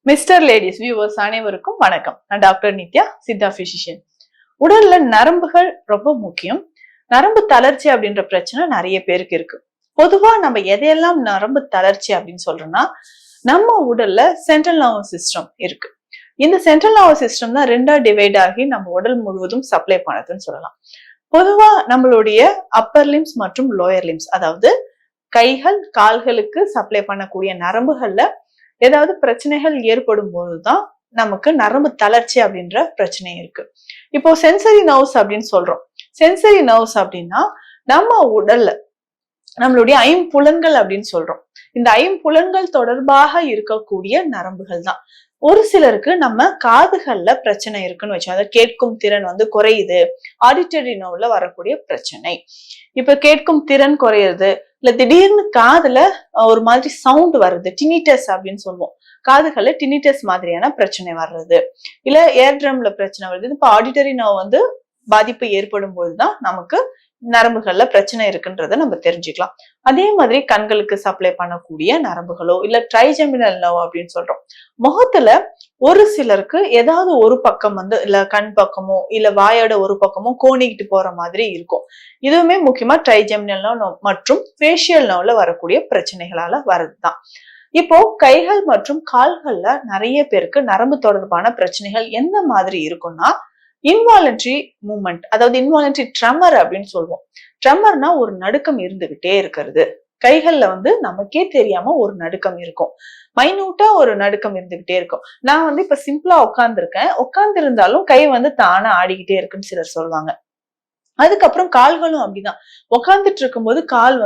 Mister ladies viewers அனைவருக்கும் வணக்கம். நான் டாக்டர் நித்யா, சித்தா பிசிஷியன். உடல்ல நரம்புகள் ரொம்ப முக்கியம். நரம்பு தளர்ச்சி அப்படின்ற பிரச்சனை நிறைய பேருக்கு இருக்கு. பொதுவா நம்ம எதையெல்லாம் நரம்பு தளர்ச்சி அப்படின்னு சொல்றோம்னா, நம்ம உடல்ல சென்ட்ரல் நர்வஸ் சிஸ்டம் இருக்கு. இந்த சென்ட்ரல் நர்வஸ் சிஸ்டம் தான் ரெண்டா டிவைட் ஆகி நம்ம உடல் முழுவதும் சப்ளை பண்ணுதுன்னு சொல்லலாம். பொதுவா நம்மளுடைய அப்பர் லிம்ஸ் மற்றும் லோயர் லிம்ஸ், அதாவது கைகள் கால்களுக்கு சப்ளை பண்ணக்கூடிய நரம்புகள்ல ஏதாவது பிரச்சனைகள் ஏற்படும் போதுதான் நமக்கு நரம்பு தளர்ச்சி அப்படின்ற பிரச்சனை இருக்கு. இப்போ சென்சரி நர்வ்ஸ் அப்படின்னு சொல்றோம். சென்சரி நர்வ்ஸ் அப்படின்னா நம்ம உடல்ல நம்மளுடைய ஐம்புலன்கள் அப்படின்னு சொல்றோம். இந்த ஐம்புலன்கள் தொடர்பாக இருக்கக்கூடிய நரம்புகள் தான். ஒரு சிலருக்கு நம்ம காதுகள்ல பிரச்சனை இருக்குன்னு வச்சோம், அதாவது கேட்கும் திறன் குறையுது, ஆடிட்டரி நர்வ்ல வரக்கூடிய பிரச்சனை. இப்ப கேட்கும் திறன் குறையுது, இல்ல திடீர்னு காதுல ஒரு மாதிரி சவுண்ட் வருது, டினிட்டஸ் அப்படின்னு சொல்லுவோம். காதுகள்ல டினிட்டஸ் மாதிரியான பிரச்சனை வர்றது, இல்ல ஏர் ட்ரம்ல பிரச்சனை வருது. இப்ப ஆடிட்டரி நர்வ் பாதிப்பு ஏற்படும் போதுதான் நமக்கு நரம்புகள்ல பிரச்சனை இருக்குன்றத நம்ம தெரிஞ்சுக்கலாம். அதே மாதிரி கண்களுக்கு சப்ளை பண்ணக்கூடிய நரம்புகளோ இல்ல ட்ரைஜெமினல் நர்வ் அப்படின்னு சொல்றோம். முகத்துல ஒரு சிலருக்கு ஏதாவது ஒரு பக்கம் இல்ல கண் பக்கமோ இல்ல வாயோட ஒரு பக்கமோ கோணிக்கிட்டு போற மாதிரி இருக்கும். இதுவுமே முக்கியமா ட்ரைஜெமினல் நர்வ் மற்றும் ஃபேஷியல் நர்வ்ல வரக்கூடிய பிரச்சனைகளால வரதுதான். இப்போ கைகள் மற்றும் கால்கள்ல நிறைய பேருக்கு நரம்பு தொடர்பான பிரச்சனைகள் எந்த மாதிரி இருக்கும்னா, இன்வாலன்ட்ரி மூவ்மெண்ட், அதாவது இன்வாலன்ட்ரி ட்ரெமர் அப்படின்னு சொல்லுவோம். ட்ரெமர்னா ஒரு நடுக்கம் இருந்துகிட்டே இருக்கிறது. கைகள்ல நமக்கே தெரியாம ஒரு நடுக்கம் இருக்கும், மைனூட்டா ஒரு நடுக்கம் இருந்துகிட்டே இருக்கும். நான் இப்ப சிம்பிளா உட்கார்ந்துருக்கேன், உட்கார்ந்து இருந்தாலும் கை தானா ஆடிக்கிட்டே இருக்குன்னு சிலர் சொல்லுவாங்க. அதுக்கப்புறம் கால்களும் அப்படிதான். உட்கார்ந்துட்டு இருக்கும்போது கால்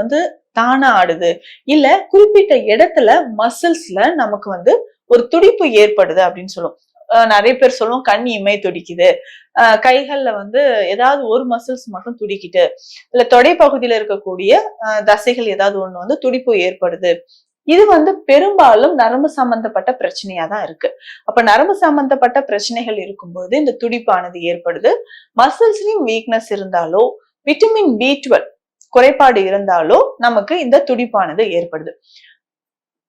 தானா ஆடுது, இல்ல குறிப்பிட்ட இடத்துல மசில்ஸ்ல நமக்கு ஒரு துடிப்பு ஏற்படுது அப்படின்னு சொல்லுவோம். நிறைய பேர் சொல்லுவோம் கண் இமை துடிக்குது, கைகள்ல ஏதாவது ஒரு மசில்ஸ் மட்டும் துடிக்கிட்டு, இல்ல தொடை பகுதியில இருக்கக்கூடிய தசைகள் ஏதாவது ஒண்ணு துடிப்பு ஏற்படுது. இது பெரும்பாலும் நரம்பு சம்பந்தப்பட்ட பிரச்சனையா தான் இருக்கு. அப்ப நரம்பு சம்பந்தப்பட்ட பிரச்சனைகள் இருக்கும்போது இந்த துடிப்பானது ஏற்படுது. மசில்ஸ்லயும் வீக்னஸ் இருந்தாலோ, விட்டமின் B12 குறைபாடு இருந்தாலோ நமக்கு இந்த துடிப்பானது ஏற்படுது.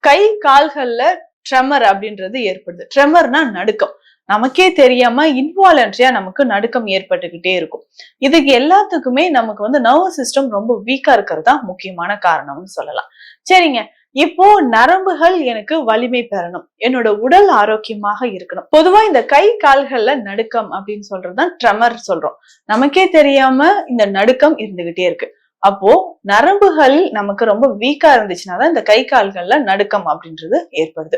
கை கால்கள்ல ட்ரெமர் அப்படின்றது ஏற்படுது. ட்ரெமர்னா நடுக்கம். நமக்கே தெரியாம இன்வாலன்ட்ரியா நமக்கு நடுக்கம் ஏற்பட்டுக்கிட்டே இருக்கும். இதுக்கு எல்லாத்துக்குமே நமக்கு நர்வஸ் சிஸ்டம் ரொம்ப வீக்கா இருக்கிறது தான் முக்கியமான காரணம்னு சொல்லலாம். சரிங்க, இப்போ நரம்புகள் எனக்கு வலிமை பெறணும், என்னோட உடல் ஆரோக்கியமாக இருக்கணும். பொதுவா இந்த கை கால்கள்ல நடுக்கம் அப்படின்னு சொல்றதுதான் ட்ரெமர் சொல்றோம். நமக்கே தெரியாம இந்த நடுக்கம் இருந்துகிட்டே இருக்கு. அப்போ நரம்புகள் நமக்கு ரொம்ப வீக்கா இருந்துச்சுன்னாதான் இந்த கை கால்கள்ல நடுக்கம் அப்படின்றது ஏற்படுது.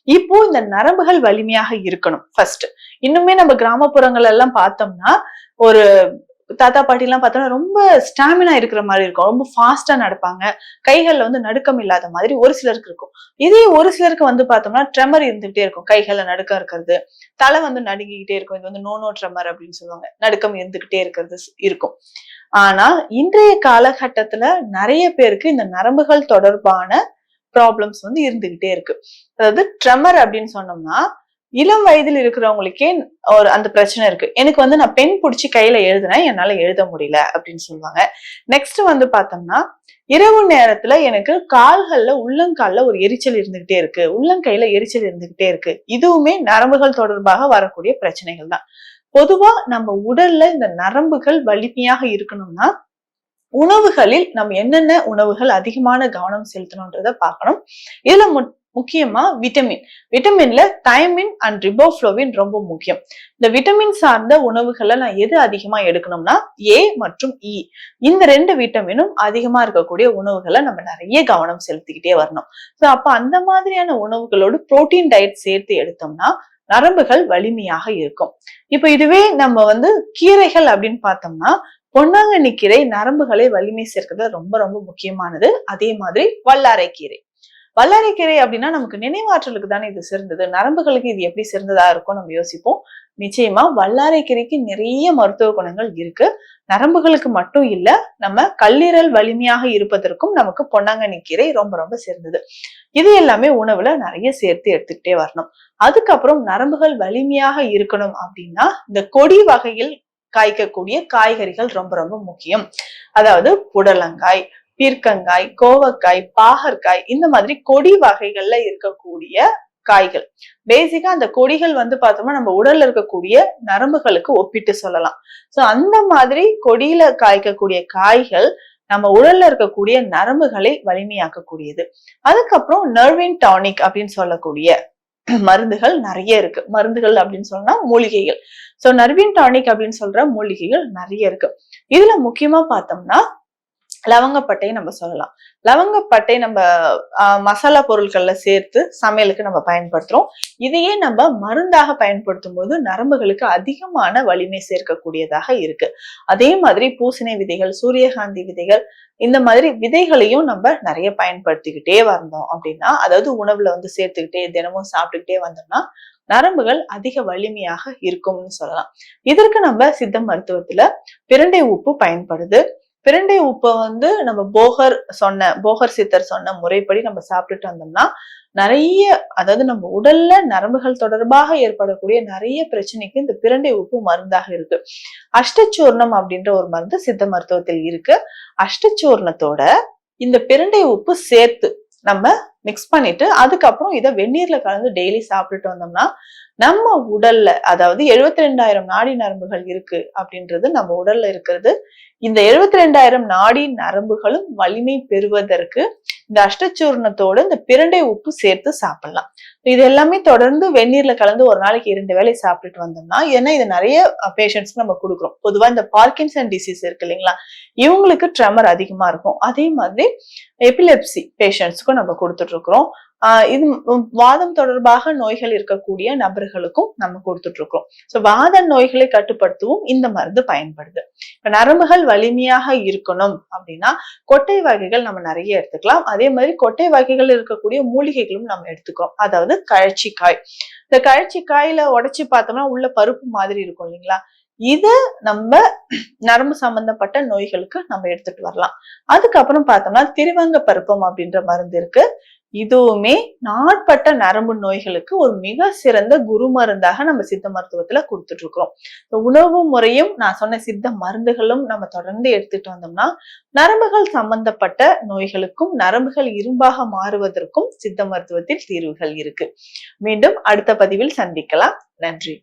இப்போ இந்த நரம்புகள் வலிமையாக இருக்கணும். ஃபர்ஸ்ட் இன்னுமே நம்ம கிராமப்புறங்கள் எல்லாம் பார்த்தோம்னா, ஒரு தாத்தா பாட்டி எல்லாம் பார்த்தோம்னா ரொம்ப ஸ்டாமினா இருக்கிற மாதிரி இருக்கும், ரொம்ப ஃபாஸ்டா நடப்பாங்க, கைகள்ல நடுக்கம் இல்லாத மாதிரி ஒரு சிலருக்கு இருக்கும். இதே ஒரு சிலருக்கு பார்த்தோம்னா ட்ரெமர் இருந்துகிட்டே இருக்கும், கைகள்ல நடுக்கம் இருக்கிறது, தலை நடுங்கிக்கிட்டே இருக்கும். இது நோனோ ட்ரெமர் அப்படின்னு சொல்லுவாங்க, நடுக்கம் இருந்துகிட்டே இருக்கிறது இருக்கும். ஆனா இன்றைய காலகட்டத்துல நிறைய பேருக்கு இந்த நரம்புகள் தொடர்பான ப்ராப்ளம்ஸ் இருந்துகிட்டே இருக்கு. அதாவது ட்ரெமர் அப்படின்னு சொன்னோம்னா, இளம் வயதில் இருக்கிறவங்களுக்கே ஒரு அந்த பிரச்சனை இருக்கு. எனக்கு நான் பென் பிடிச்சி கையில எழுதுனேன், என்னால எழுத முடியல அப்படின்னு சொல்லுவாங்க. நெக்ஸ்ட் பார்த்தோம்னா, இரவு நேரத்துல எனக்கு கால்கள்ல உள்ளங்கால்ல ஒரு எரிச்சல் இருந்துகிட்டே இருக்கு, உள்ளங்கையில எரிச்சல் இருந்துகிட்டே இருக்கு. இதுவுமே நரம்புகள் தொடர்பாக வரக்கூடிய பிரச்சனைகள் தான். பொதுவா நம்ம உடல்ல இந்த நரம்புகள் வலிமையாக இருக்கணும்னா, உணவுகளில் நம்ம என்னென்ன உணவுகள் அதிகமான கவனம் செலுத்தணும்ன்றத பார்க்கணும். இதுல முக்கியமா விட்டமின்ல தயமின் அண்ட் ரிபோஃப்ளோவின் ரொம்ப முக்கியம். இந்த விட்டமின் சார்ந்த உணவுகளை நான் எது அதிகமா எடுக்கணும்னா, A மற்றும் E, இந்த 2 விட்டமினும் அதிகமா இருக்கக்கூடிய உணவுகளை நம்ம நிறைய கவனம் செலுத்திக்கிட்டே வரணும். சோ அப்ப அந்த மாதிரியான உணவுகளோடு புரோட்டீன் டயட் சேர்த்து எடுத்தோம்னா நரம்புகள் வலிமையாக இருக்கும். இப்ப இதுவே நம்ம கீரைகள் அப்படின்னு பார்த்தோம்னா, பொன்னாங்கண்ணி கீரை நரம்புகளை வலிமை சேர்க்கிறது ரொம்ப ரொம்ப முக்கியமானது. அதே மாதிரி வல்லாரை கீரை. வல்லாரை கீரை அப்படின்னா நமக்கு நினைவாற்றலுக்கு தானே இது சிறந்தது, நரம்புகளுக்கு இது எப்படி சிறந்ததா இருக்கும் நம்ம யோசிப்போம். நிச்சயமா வல்லாரை கீரைக்கு நிறைய மருத்துவ குணங்கள் இருக்கு. நரம்புகளுக்கு மட்டும் இல்ல, நம்ம கல்லீரல் வலிமையாக இருப்பதற்கும் நமக்கு பொன்னாங்கண்ணி கீரை ரொம்ப ரொம்ப சிறந்தது. இது எல்லாமே உணவுல நிறைய சேர்த்து எடுத்துக்கிட்டே வரணும். அதுக்கப்புறம் நரம்புகள் வலிமையாக இருக்கணும் அப்படின்னா, இந்த கொடி வகையில் காய்க்கக்கூடிய காய்கறிகள் ரொம்ப ரொம்ப முக்கியம். அதாவது புடலங்காய், பீர்க்கங்காய், கோவக்காய், பாகற்காய், இந்த மாதிரி கொடி வகைகள்ல இருக்கக்கூடிய காய்கள். பேசிக்கா அந்த கொடிகள் வந்து பார்த்தோம்னா நம்ம உடல்ல இருக்கக்கூடிய நரம்புகளுக்கு ஒப்பிட்டு சொல்லலாம். சோ அந்த மாதிரி கொடியில காய்க்கக்கூடிய காய்கள் நம்ம உடல்ல இருக்கக்கூடிய நரம்புகளை வலிமையாக்கக்கூடியது. அதுக்கப்புறம் நர்வின் டானிக் அப்படின்னு சொல்லக்கூடிய மருந்துகள் நிறைய இருக்கு. மருந்துகள் அப்படின்னு சொன்னா மூலிகைகள். சோ நர்வின் டானிக் அப்படின்னு சொல்ற மூலிகைகள் நிறைய இருக்கு. இதுல முக்கியமா பார்த்தோம்னா லவங்கப்பட்டையை நம்ம சொல்லலாம். லவங்கப்பட்டை நம்ம மசாலா பொருட்கள்ல சேர்த்து சமையலுக்கு நம்ம பயன்படுத்துறோம். இதையே நம்ம மருந்தாக பயன்படுத்தும் போது நரம்புகளுக்கு அதிகமான வலிமை சேர்க்கக்கூடியதாக இருக்கு. அதே மாதிரி பூசணி விதைகள், சூரியகாந்தி விதைகள், இந்த மாதிரி விதைகளையும் நம்ம நிறைய பயன்படுத்திக்கிட்டே வந்தோம் அப்படின்னா, அதாவது உணவுல வந்து சேர்த்துக்கிட்டே தினமும் சாப்பிட்டுக்கிட்டே வந்தோம்னா நரம்புகள் அதிக வலிமையாக இருக்கும்னு சொல்லலாம். இதற்கு நம்ம சித்த மருத்துவத்துல பிரண்டை உப்பு பயன்படுது. பிரண்டை உப்பை வந்து நம்ம போகர் சித்தர் சொன்ன முறைப்படி நம்ம சாப்பிட்டுட்டு வந்தோம்னா நிறைய, அதாவது நம்ம உடல்ல நரம்புகள் தொடர்பாக ஏற்படக்கூடிய நிறைய பிரச்சனைக்கு இந்த பிரண்டை உப்பு மருந்தாக இருக்கு. அஷ்டச்சூர்ணம் அப்படின்ற ஒரு மருந்து சித்த மருத்துவத்தில் இருக்கு. அஷ்டச்சூர்ணத்தோட இந்த பிரண்டை உப்பு சேர்த்து நம்ம மிக்ஸ் பண்ணிட்டு அதுக்கப்புறம் இதை வெந்நீர்ல கலந்து டெய்லி சாப்பிட்டுட்டு வந்தோம்னா நம்ம உடல்ல, அதாவது 72,000 நாடி நரம்புகள் இருக்கு அப்படின்றது நம்ம உடல்ல இருக்கிறது. இந்த 72,000 நாடி நரம்புகளும் வலிமை பெறுவதற்கு இந்த அஷ்டச்சூர்ணத்தோட இந்த பிரண்டை உப்பு சேர்த்து சாப்பிடலாம். இது எல்லாமே தொடர்ந்து வெந்நீர்ல கலந்து ஒரு நாளைக்கு 2 வேளை சாப்பிட்டுட்டு வந்தோம்னா, ஏன்னா இது நிறைய பேஷண்ட்ஸ்க்கு நம்ம கொடுக்குறோம். பொதுவா இந்த பார்க்கின்சன் டிசீஸ் இருக்கு இல்லைங்களா, இவங்களுக்கு ட்ரெமர் அதிகமா இருக்கும். அதே மாதிரி எபிலெப்சி பேஷண்ட்ஸ்க்கும் நம்ம கொடுத்துட்டு இருக்கிறோம். இது வாதம் தொடர்பாக நோய்கள் இருக்கக்கூடிய நபர்களுக்கும் நம்ம கொடுத்துட்டு இருக்கோம். சோ வாத நோய்களை கட்டுப்படுத்தவும் இந்த மருந்து பயன்படுது. இப்ப நரம்புகள் வலிமையாக இருக்கணும் அப்படின்னா கொட்டை வகைகள் நம்ம நிறைய எடுத்துக்கலாம். அதே மாதிரி கொட்டை வகைகள் இருக்கக்கூடிய மூலிகைகளும் நம்ம எடுத்துக்கிறோம். அதாவது கழச்சிக்காய். இந்த கழச்சிக்காயில உடைச்சு பார்த்தோம்னா உள்ள பருப்பு மாதிரி இருக்கும் இல்லைங்களா, இத நம்ம நரம்பு சம்பந்தப்பட்ட நோய்களுக்கு நம்ம எடுத்துட்டு வரலாம். அதுக்கப்புறம் பார்த்தோம்னா திருவங்க பருப்பம் அப்படின்ற மருந்து இருக்கு. இதுவுமே நாட்பட்ட நரம்பு நோய்களுக்கு ஒரு மிக சிறந்த குரு மருந்தாக நம்ம சித்த மருத்துவத்துல கொடுத்துட்டு இருக்கிறோம். உணவு முறையும் நான் சொன்ன சித்த மருந்துகளும் நம்ம தொடர்ந்து எடுத்துட்டு வந்தோம்னா நரம்புகள் சம்பந்தப்பட்ட நோய்களுக்கும் நரம்புகள் இரும்பாக மாறுவதற்கும் சித்த மருத்துவத்தில் தீர்வுகள் இருக்கு. மீண்டும் அடுத்த பதிவில் சந்திக்கலாம். நன்றி.